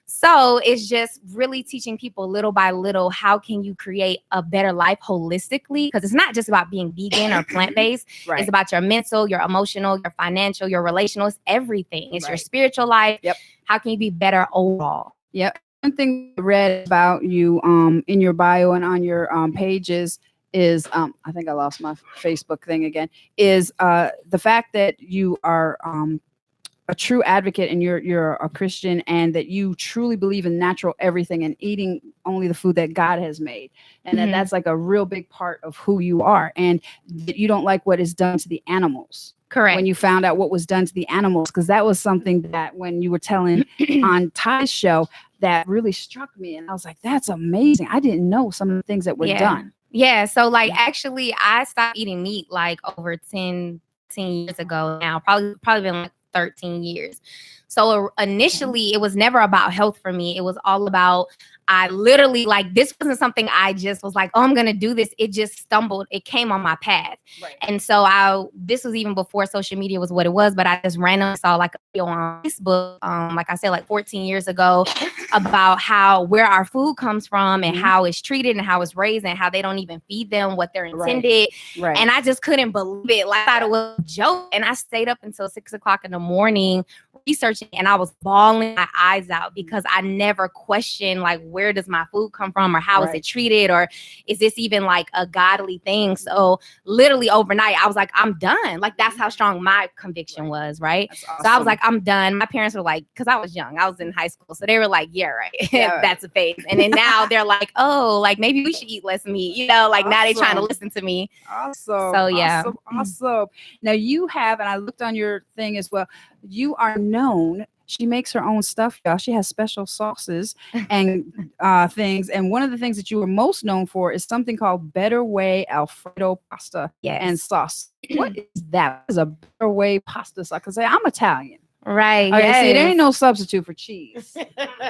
So it's just really teaching people little by little, how can you create a better life holistically? Because it's not just about being vegan or plant-based. It's about your mental, your emotional, your financial, your relational, it's everything. It's your spiritual life. How can you be better overall? One thing I read about you in your bio and on your pages is I think I lost my Facebook thing again, is the fact that you are a true advocate and you're a Christian and that you truly believe in natural everything and eating only the food that God has made. And that that's like a real big part of who you are, and that you don't like what is done to the animals. Correct. When you found out what was done to the animals, because that was something that when you were telling on Ty's show that really struck me. And I was like, that's amazing. I didn't know some of the things that were done. Yeah. So like, actually I stopped eating meat like over 10 years ago now, probably been like 13 years. So initially it was never about health for me. It was all about, I literally, like, this wasn't something I just was like, oh, I'm going to do this. It just stumbled. It came on my path. And so this was even before social media was what it was, but I just randomly saw like a video on Facebook, like I said, like 14 years ago, about where our food comes from and how it's treated and how it's raised and how they don't even feed them what they're intended. And I just couldn't believe it. Like, I thought it was a joke. And I stayed up until 6 o'clock in the morning researching, and I was bawling my eyes out because I never questioned, like, where does my food come from, or how is it treated, or is this even like a godly thing? So literally overnight I was like, I'm done. Like, that's how strong my conviction was, right? Awesome. So I was like, I'm done. My parents were like, because I was young, I was in high school, so they were like, yeah, right. That's a phase. And then now they're like, oh, like maybe we should eat less meat, you know, like now they're trying to listen to me. So yeah. Awesome. Now you have, and I looked on your thing as well, you are known. She makes her own stuff, y'all. She has special sauces and things. And one of the things that you are most known for is something called Better Way Alfredo pasta and sauce. What is that? What is a Better Way pasta sauce? Because I'm Italian. Right. Okay, see, there ain't no substitute for cheese.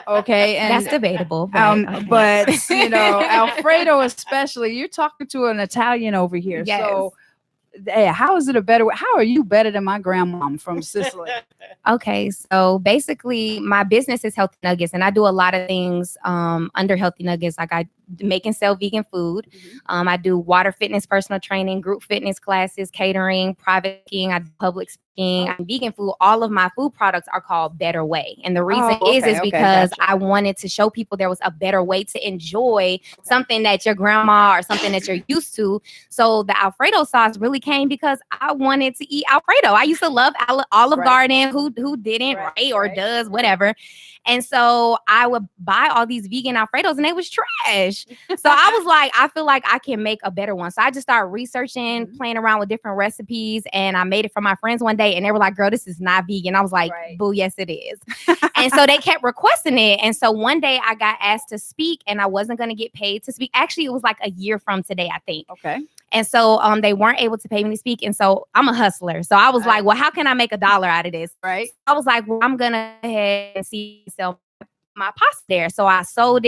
Okay. And that's debatable. But you know, Alfredo especially, you're talking to an Italian over here. Yes. So hey, how is it a better way? How are you better than my grandmom from Sicily? Okay, so basically my business is Healthy Nuggets, and I do a lot of things under Healthy Nuggets. Like, I make and sell vegan food. I do water fitness, personal training, group fitness classes, catering, private skiing. I do public speaking. cooking, I'm vegan food, all of my food products are called Better Way. And the reason is because I wanted to show people there was a better way to enjoy something that your grandma or something that you're used to. So the Alfredo sauce really came because I wanted to eat Alfredo. I used to love Olive Garden. Who didn't, right? Or does, whatever. And so I would buy all these vegan Alfredos and they was trash. So I was like, I feel like I can make a better one. So I just started researching, playing around with different recipes. And I made it for my friends one day and they were like, girl, this is not vegan. I was like, boo, yes, it is. And so they kept requesting it. And so one day I got asked to speak and I wasn't going to get paid to speak. Actually, it was like a year from today, I think. Okay. And so they weren't able to pay me to speak. And so I'm a hustler. So I was like, well, how can I make $1 out of this? Right. I was like, well, I'm going to go ahead and sell my pasta there. So I sold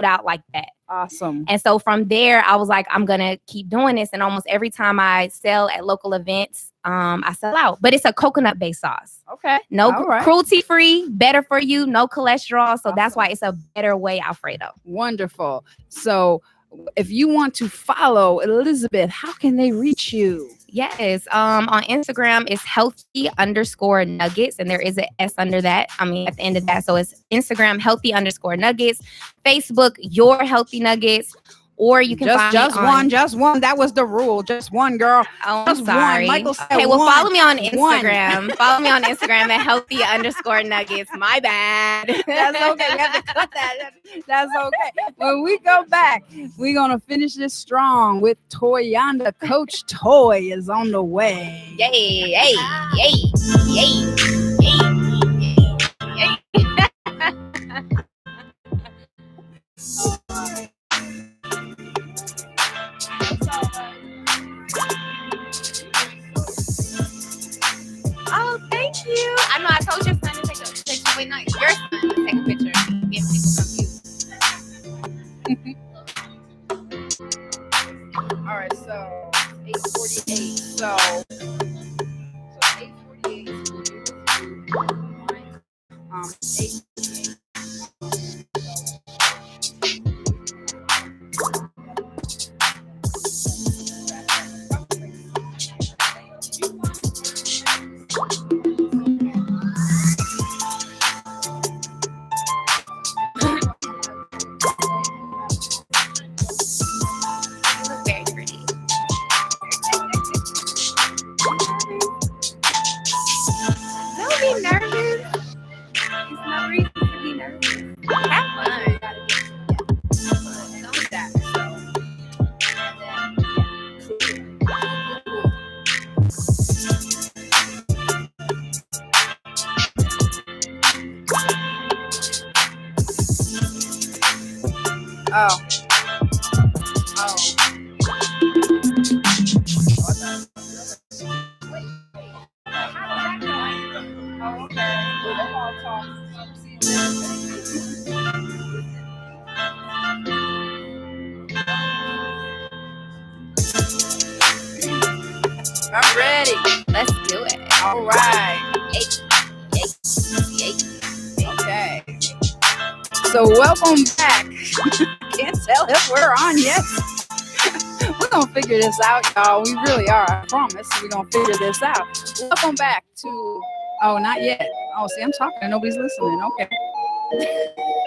out like that. Awesome. And so from there, I was like, I'm going to keep doing this. And almost every time I sell at local events, I sell out. But it's a coconut-based sauce. Okay. No cruelty-free, better for you, no cholesterol. So that's why it's a Better Way Alfredo. Wonderful. So if you want to follow Elizabeth, how can they reach you? Yes. On Instagram, it's healthy_nuggets. And there is an S under that. I mean, at the end of that. So it's Instagram, healthy_nuggets. Facebook, Your Healthy Nuggets. Or you can find just one. That was the rule. Just one, girl. Oh, I'm sorry. Michael said okay, well, one. follow me on Instagram. Follow me on Instagram at healthy_nuggets. My bad. That's okay. You have to cut that. That's okay. When we go back, we're gonna finish this strong with Toyanda. Coach Toy is on the way. Yay! Yay! Yay! Yay! Yay! Oh, thank you. I know I told your son to take a picture. Wait, no, your son to take a picture. Get people confused. All right, so 8:48. So 8:48. 8:48. Very pretty. Don't be nervous. There's no reason to be nervous. Have fun. Don't stop. Oh. I'm ready. Let's do it. All right. Yay. Okay. So welcome back. Can't tell if we're on yet. We're gonna figure this out, y'all. We really are. I promise. We're gonna figure this out. Welcome back to. Oh, not yet. Oh, see, I'm talking and nobody's listening. Okay.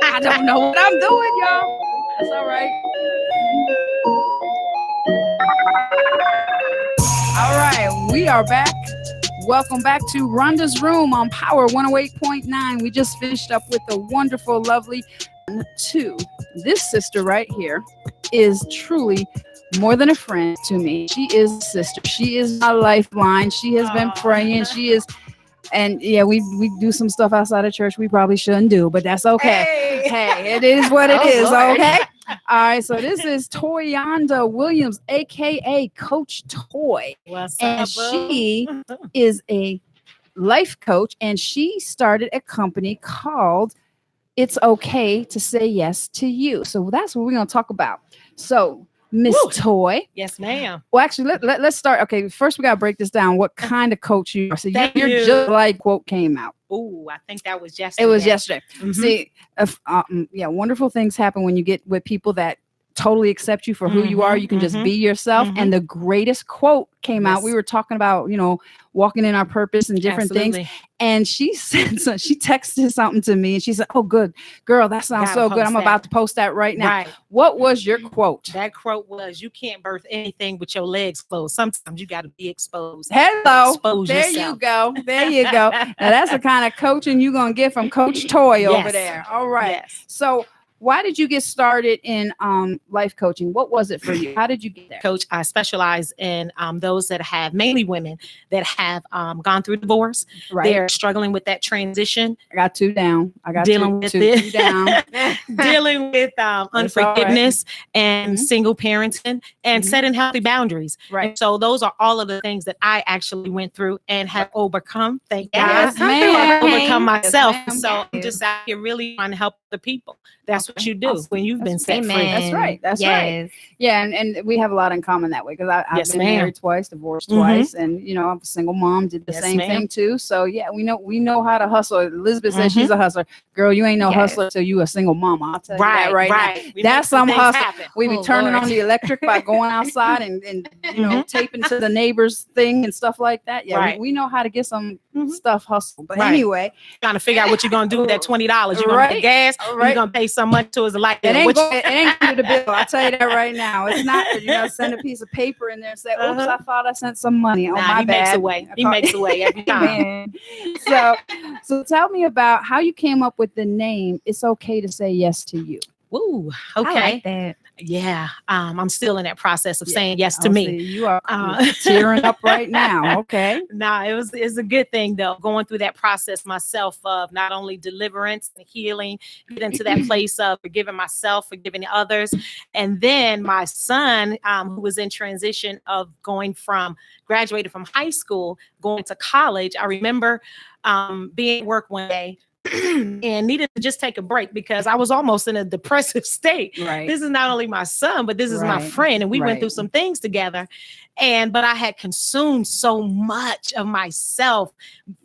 I don't know what I'm doing, y'all. That's all right. All right, we are back. Welcome back to Rhonda's Room on Power 108.9. We just finished up with the wonderful, lovely two. This sister right here is truly more than a friend to me. She is a sister. She is my lifeline. She has been praying. She is, and yeah, we do some stuff outside of church we probably shouldn't do, but that's okay. Hey, it is what it is. Lord. Okay. All right, so this is Toyanda Williams, aka Coach Toy. What's And up, she is a life coach, and she started a company called It's Okay to Say Yes to You. So that's what we're going to talk about. So, Miss Toy. Yes, ma'am. Well, actually, let's start. Okay, first we got to break this down. What kind of coach you are? So Thank you're you. just like quote came out. Oh, I think that was yesterday. It was yesterday. Mhm. See, wonderful things happen when you get with people that totally accept you for who you are. You can just be yourself. And the greatest quote came out. We were talking about, walking in our purpose and different things. And she said, so she texted something to me and she said, "Oh, good girl. That sounds so good. I'm about to post that right now." What was your quote? That quote was, "You can't birth anything with your legs closed. Sometimes you got to be exposed." Hello. Expose there yourself. you go. There you go. Now that's the kind of coaching you're going to get from Coach Toy over there. All right. Yes. So why did you get started in life coaching? What was it for you? How did you get there? Coach, I specialize in those that have, mainly women that have gone through divorce. They're struggling with that transition. I got two down. I got dealing with two down. Dealing with unforgiveness and single parenting and setting healthy boundaries. And so those are all of the things that I actually went through and have overcome. Thank God. I've overcome myself. So I'm just out here really trying to help the people. That's what you do when you've been set free. That's right. That's right. Yeah, and we have a lot in common that way because I've been married twice, divorced twice, and I'm a single mom. Did the same thing too. So yeah, we know how to hustle. Elizabeth says she's a hustler. Girl, you ain't no hustler till you a single mama. I'll tell you that right now. That's some hustle. We be turning on the electric by going outside and taping to the neighbor's thing and stuff like that. Yeah, we know how to get some stuff hustled. But anyway, trying to figure out what you're gonna do with that $20. You're gonna pay gas. You're gonna pay so much to his light. It ain't going to the bill. I'll tell you that right now. It's not. Send a piece of paper in there and say, "Oops, I thought I sent some money." Oh, my bad. Makes a way. He makes a way every time. So tell me about how you came up with the name. It's okay to say yes to you. Ooh, okay. I like that. Yeah, I'm still in that process of saying yes to me. You are tearing up right now. Okay. It's a good thing though, going through that process myself of not only deliverance and healing, get into that place of forgiving myself, forgiving others. And then my son, who was in transition of graduated from high school, going to college. I remember being at work one day and needed to just take a break because I was almost in a depressive state. This is not only my son, but this is my friend. And we went through some things together. But I had consumed so much of myself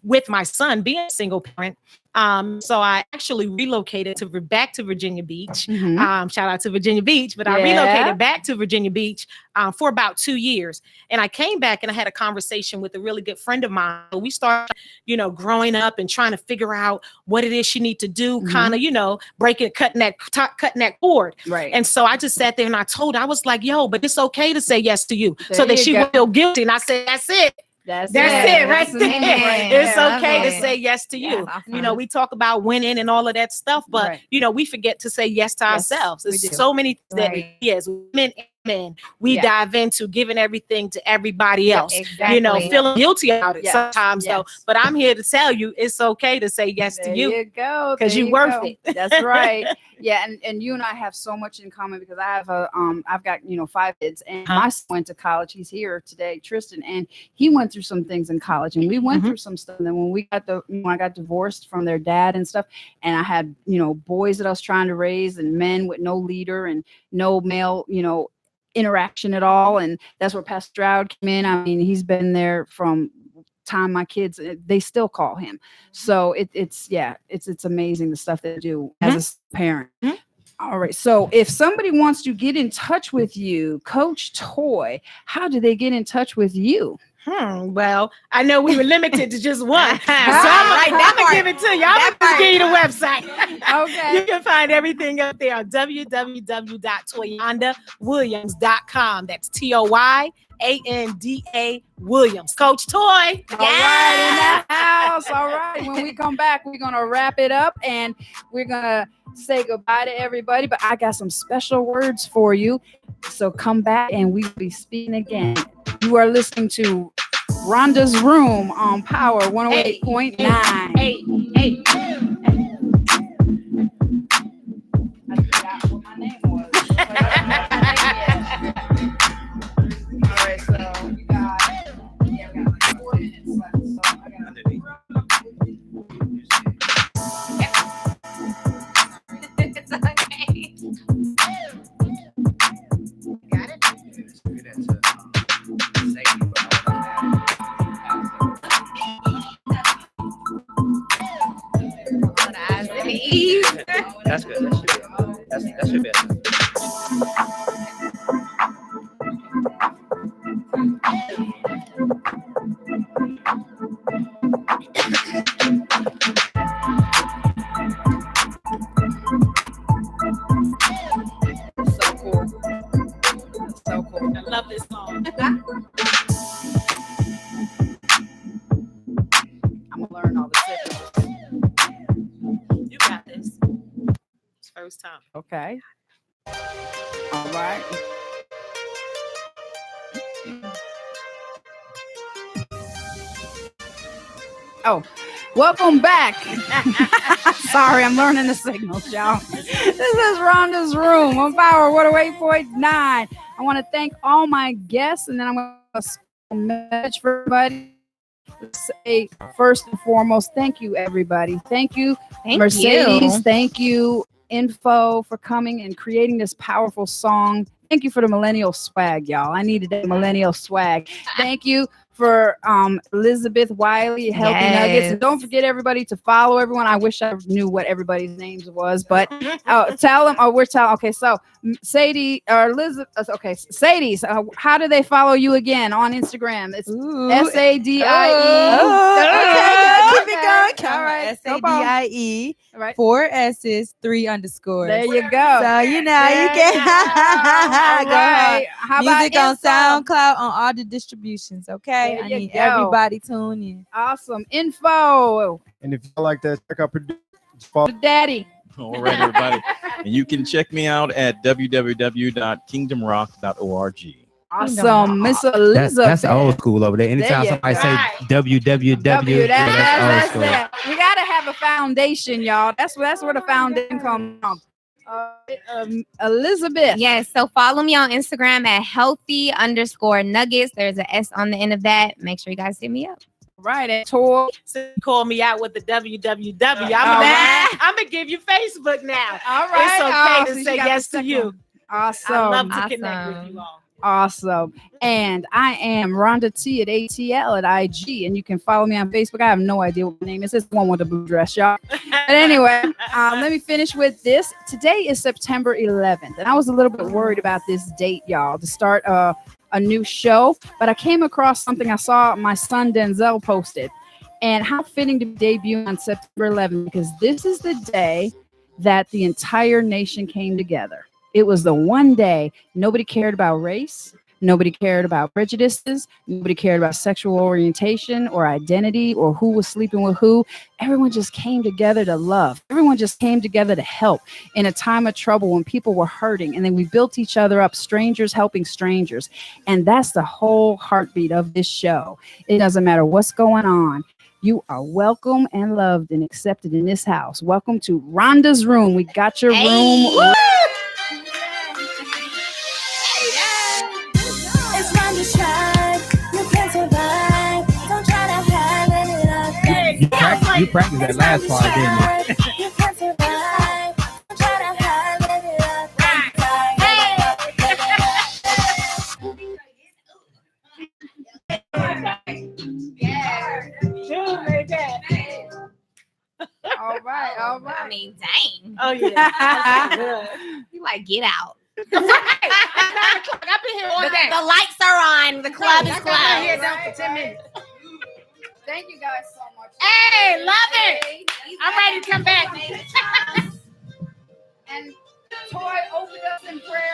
with my son being a single parent. So I actually relocated back to Virginia Beach. Shout out to Virginia Beach, but I relocated back to Virginia Beach for about 2 years. And I came back and I had a conversation with a really good friend of mine. We started, growing up and trying to figure out what it is she need to do, kind of, cutting that cord. And so I just sat there and I told her, I was like, "Yo, but it's okay to say yes to you," so that she would feel guilty. And I said, "That's it. That's it right there. It's okay to say yes to you." We talk about winning and all of that stuff, but we forget to say yes to ourselves. There's so many things that we as women and men we dive into giving everything to everybody else. Feeling guilty about it sometimes though. But I'm here to tell you it's okay to say yes to you. There you go. Because you're worth it. That's right. Yeah, and you and I have so much in common because I have I've got 5 kids, and my son went to college. He's here today, Tristan, and he went through some things in college, and we went through some stuff. And then when I got divorced from their dad and stuff, and I had boys that I was trying to raise, and men with no leader and no male interaction at all, and that's where Pastor Stroud came in. I mean, he's been there from time my kids, they still call him. So it's amazing the stuff they do as a parent. All right. So if somebody wants to get in touch with you, Coach Toy, how do they get in touch with you? Well, I know we were limited to just one. So I'm going to give it to you. I'm going to give you the website. Okay. You can find everything up there on www.toyandawilliams.com. That's TOYANDA Williams. Coach Toy. All right, in that house. All right. When we come back, we're going to wrap it up and we're going to say goodbye to everybody. But I got some special words for you. So come back and we'll be speaking again. You are listening to Rhonda's Room on Power 108.9. Hey. I forgot what my name was. All right, so we got like 4 minutes left. So I got It's okay. Got it? That's good. That should be it. first time. Okay. All right. Oh, welcome back. Sorry, I'm learning the signals, y'all. This is Rhonda's Room on Power 108.9. I want to thank all my guests, and then I'm going to message for everybody. Say first and foremost, thank you, everybody. Thank you, Mercedes. Thank you, Info, for coming and creating this powerful song. Thank you for the millennial swag, y'all. I needed that millennial swag. Thank you for Elizabeth Wiley, Healthy Nuggets. And don't forget, everybody, to follow everyone. I wish I knew what everybody's names was, but tell them. Oh, we're telling. Okay, so Sadie or Elizabeth. Okay, Sadie. So how do they follow you again on Instagram? It's SADIE. Okay, keep it going. All right, SADIE. Right. 4 S's, 3 underscores. There you go. So you know you There can All go right. hard. How Music about on info? SoundCloud on all the distributions. Okay, There I you need go. everybody tune in. Awesome info. And if you like that, check out Daddy. All right, everybody. And you can check me out at www.kingdomrock.org. Awesome, Miss Elizabeth. That's old school over there. Anytime There you somebody say www, That's old school. it. We gotta have a foundation, y'all. That's where the foundation comes from. Elizabeth. Yes, so follow me on Instagram at healthy_nuggets. There's an S on the end of that. Make sure you guys hit me up. Right, and Tor. So you call me out with the www. right. I'm gonna give you Facebook now. All right. It's okay Oh, to so you say got yes the to you. Awesome. I love to Awesome. connect with you all. Awesome. And I am Rhonda T at ATL at IG. And you can follow me on Facebook. I have no idea what my name is. It's the one with the blue dress, y'all. But anyway, let me finish with this. Today is September 11th. And I was a little bit worried about this date, y'all, to start a new show. But I came across something I saw my son Denzel posted. And how fitting to debut on September 11th, because this is the day that the entire nation came together. It was the one day nobody cared about race. Nobody cared about prejudices. Nobody cared about sexual orientation or identity or who was sleeping with who. Everyone just came together to love. Everyone just came together to help in a time of trouble when people were hurting. And then we built each other up, strangers helping strangers. And that's the whole heartbeat of this show. It doesn't matter what's going on. You are welcome and loved and accepted in this house. Welcome to Rhonda's Room. We got your room. It's Rhonda's tribe. You can't survive. Don't try to hide it up. You practiced that last part, didn't You can't survive. Don't try to hide it up. All right. I mean, dang. Oh yeah. You like get out. I've been here all day. The lights are on. The club is I got here closed. down for 10 minutes. Thank you guys so much. Hey, love it. I'm ready to come back. And Toy opened us in prayer.